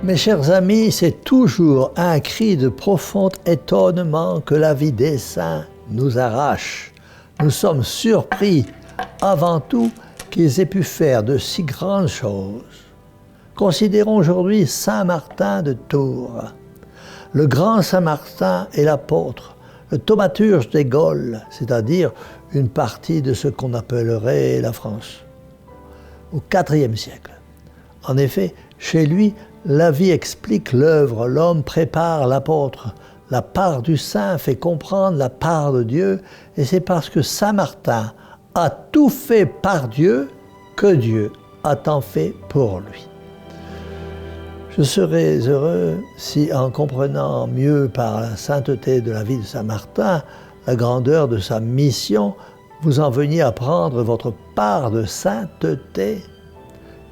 Mes chers amis, c'est toujours un cri de profond étonnement que la vie des saints nous arrache. Nous sommes surpris, avant tout, qu'ils aient pu faire de si grandes choses. Considérons aujourd'hui Saint Martin de Tours. Le grand Saint Martin est l'apôtre, le thaumaturge des Gaules, c'est-à-dire une partie de ce qu'on appellerait la France, au IVe siècle. En effet, chez lui, la vie explique l'œuvre, l'homme prépare l'apôtre. La part du saint fait comprendre la part de Dieu, et c'est parce que Saint Martin a tout fait par Dieu que Dieu a tant fait pour lui. Je serais heureux si, en comprenant mieux par la sainteté de la vie de Saint Martin, la grandeur de sa mission, vous en veniez à prendre votre part de sainteté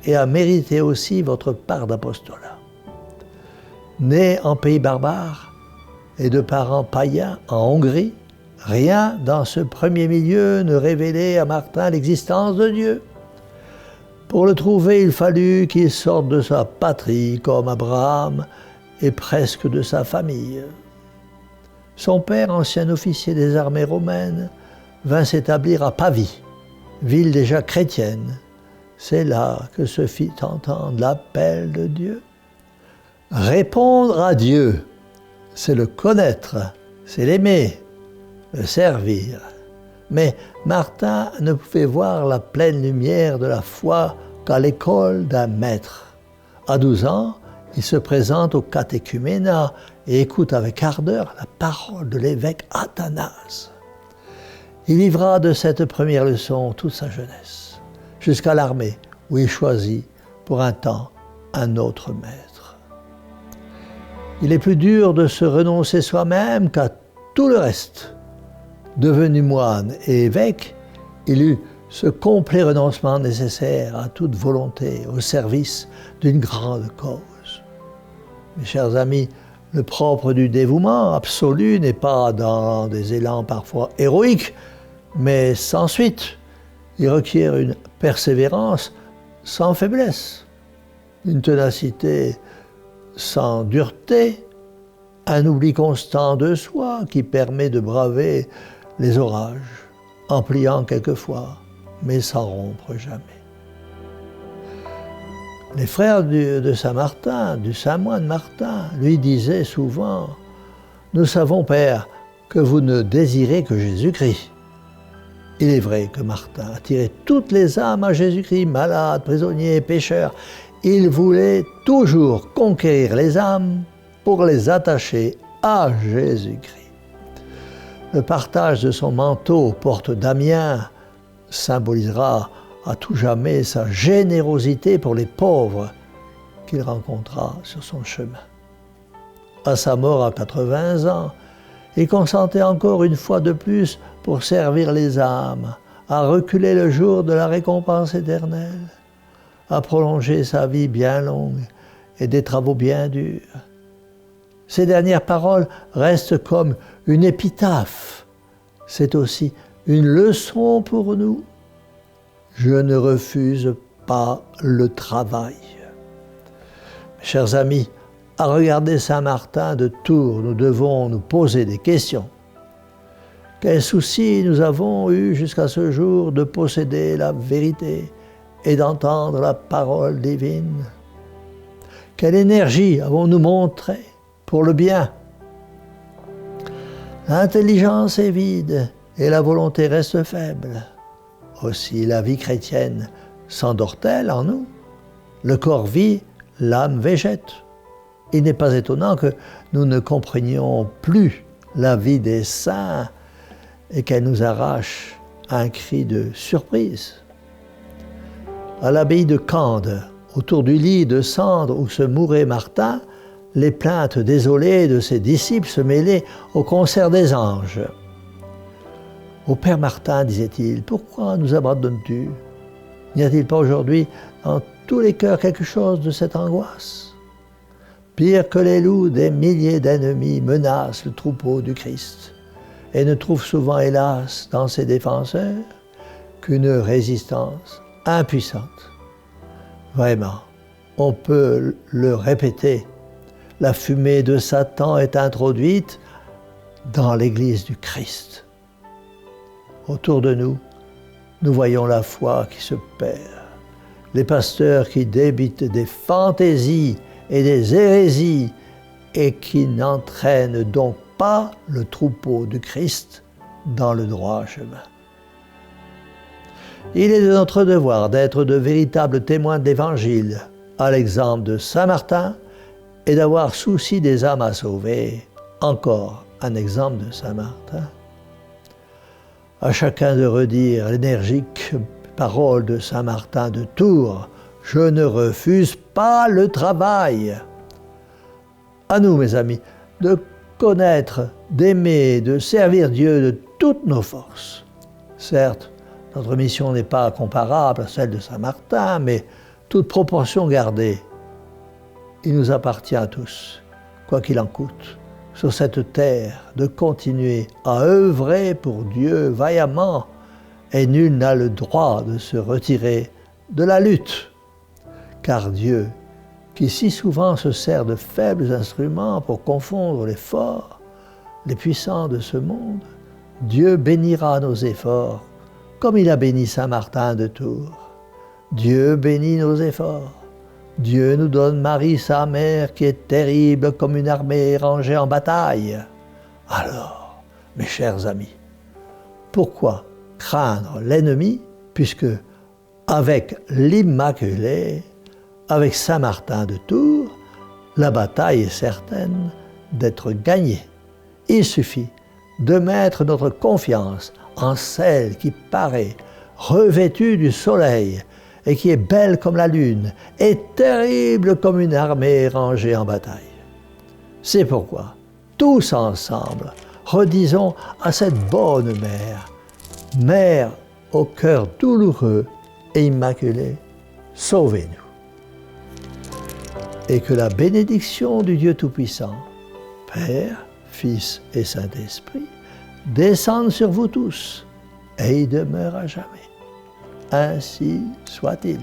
et à mériter aussi votre part d'apostolat. Né en pays barbare et de parents païens en Hongrie, rien dans ce premier milieu ne révélait à Martin l'existence de Dieu. Pour le trouver, il fallut qu'il sorte de sa patrie comme Abraham et presque de sa famille. Son père, ancien officier des armées romaines, vint s'établir à Pavie, ville déjà chrétienne. C'est là que se fit entendre l'appel de Dieu. Répondre à Dieu, c'est le connaître, c'est l'aimer, le servir. Mais Martin ne pouvait voir la pleine lumière de la foi qu'à l'école d'un maître. À 12 ans, il se présente au catéchuménat et écoute avec ardeur la parole de l'évêque Athanase. Il vivra de cette première leçon toute sa jeunesse, jusqu'à l'armée, où il choisit pour un temps un autre maître. Il est plus dur de se renoncer soi-même qu'à tout le reste. Devenu moine et évêque, il eut ce complet renoncement nécessaire à toute volonté au service d'une grande cause. Mes chers amis, le propre du dévouement absolu n'est pas dans des élans parfois héroïques, mais sans suite. Il requiert une persévérance sans faiblesse, une ténacité sans dureté, un oubli constant de soi qui permet de braver les orages, en pliant quelquefois, mais sans rompre jamais. Les frères de Saint Martin, du Saint moine Martin, lui disaient souvent « Nous savons, Père, que vous ne désirez que Jésus-Christ. » Il est vrai que Martin attirait toutes les âmes à Jésus-Christ, malades, prisonniers, pécheurs. Il voulait toujours conquérir les âmes pour les attacher à Jésus-Christ. Le partage de son manteau porte d'Amiens symbolisera à tout jamais sa générosité pour les pauvres qu'il rencontra sur son chemin. À sa mort à 80 ans, il consentait encore une fois de plus pour servir les âmes, à reculer le jour de la récompense éternelle, à prolonger sa vie bien longue et des travaux bien durs. Ces dernières paroles restent comme une épitaphe. C'est aussi une leçon pour nous. Je ne refuse pas le travail. Mes chers amis, à regarder Saint Martin de Tours, nous devons nous poser des questions. Quel souci nous avons eu jusqu'à ce jour de posséder la vérité et d'entendre la parole divine? Quelle énergie avons-nous montré pour le bien? L'intelligence est vide et la volonté reste faible. Aussi la vie chrétienne s'endort-elle en nous? Le corps vit, l'âme végète. Il n'est pas étonnant que nous ne comprenions plus la vie des saints et qu'elle nous arrache un cri de surprise. À l'abbaye de Cande, autour du lit de cendre où se mourait Martin, les plaintes désolées de ses disciples se mêlaient au concert des anges. « Ô Père Martin, disait-il, pourquoi nous abandonnes-tu? N'y a-t-il pas aujourd'hui dans tous les cœurs quelque chose de cette angoisse? Pire que les loups, des milliers d'ennemis menacent le troupeau du Christ et ne trouvent souvent, hélas, dans ses défenseurs qu'une résistance impuissante. Vraiment, on peut le répéter. La fumée de Satan est introduite dans l'Église du Christ. Autour de nous, nous voyons la foi qui se perd. Les pasteurs qui débitent des fantaisies et des hérésies et qui n'entraînent donc pas le troupeau du Christ dans le droit chemin. Il est de notre devoir d'être de véritables témoins de l'Évangile, à l'exemple de Saint Martin, et d'avoir souci des âmes à sauver. Encore un exemple de Saint Martin. À chacun de redire l'énergique parole de Saint Martin de Tours, « Je ne refuse pas le travail ». À nous, mes amis, de connaître, d'aimer, de servir Dieu de toutes nos forces. Certes, notre mission n'est pas comparable à celle de Saint Martin, mais toute proportion gardée, il nous appartient à tous, quoi qu'il en coûte, sur cette terre, de continuer à œuvrer pour Dieu vaillamment, et nul n'a le droit de se retirer de la lutte. Car Dieu, qui si souvent se sert de faibles instruments pour confondre les forts, les puissants de ce monde, Dieu bénira nos efforts, comme il a béni Saint Martin de Tours. Dieu bénit nos efforts. Dieu nous donne Marie, sa mère, qui est terrible comme une armée rangée en bataille. Alors, mes chers amis, pourquoi craindre l'ennemi, puisque avec l'Immaculée, avec Saint Martin de Tours, la bataille est certaine d'être gagnée. Il suffit de mettre notre confiance en celle qui paraît revêtue du soleil et qui est belle comme la lune et terrible comme une armée rangée en bataille. C'est pourquoi, tous ensemble, redisons à cette bonne mère, mère au cœur douloureux et immaculé, sauvez-nous. Et que la bénédiction du Dieu Tout-Puissant, Père, Fils et Saint-Esprit, descende sur vous tous et y demeure à jamais. Ainsi soit-il.